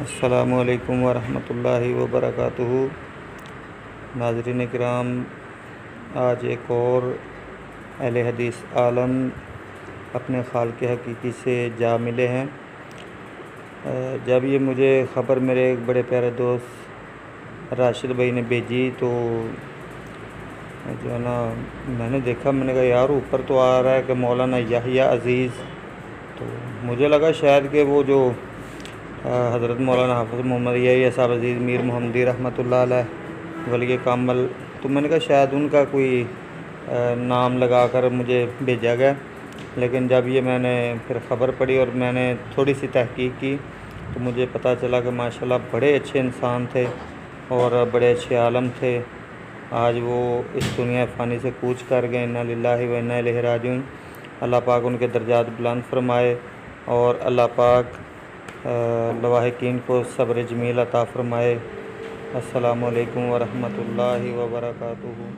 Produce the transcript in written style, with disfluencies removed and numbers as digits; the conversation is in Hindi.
अस्सलामुअलैकुम वरहमतुल्लाहि वबरकातुहू। नाज़रीन किराम, आज एक और अहले हदीस आलम अपने खालिक़ हकीकी से जा मिले हैं। जब ये मुझे ख़बर मेरे एक बड़े प्यारे दोस्त राशिद भाई ने भेजी तो जो है ना, मैंने देखा, मैंने कहा यार ऊपर तो आ रहा है कि मौलाना याहिया अज़ीज़। तो मुझे लगा शायद कि वो जो हज़रत मौलाना हाफ़िज़ मोहम्मद याहिया साहब अज़ीज़ मीर मोहम्मदी रहमतुल्लाह अलैह वली कामल, तो मैंने कहा शायद उनका कोई नाम लगाकर मुझे भेजा गया। लेकिन जब ये मैंने फिर ख़बर पढ़ी और मैंने थोड़ी सी तहकीक की तो मुझे पता चला कि माशाल्लाह बड़े अच्छे इंसान थे और बड़े अच्छे आलम थे। आज वो इस दुनिया फ़ानी से कूच कर गए। इन्ना लिल्लाहि व इन्ना इलैहि राजिऊन। अल्लाह पाक उनके दर्जात बुलंद फरमाए और अल्लाह पाक लवाहिकीन को सब्र जमील अता फ़रमाए। अस्सलामु अलैकुम वरहमतुल्लाहि वबरकातुहू।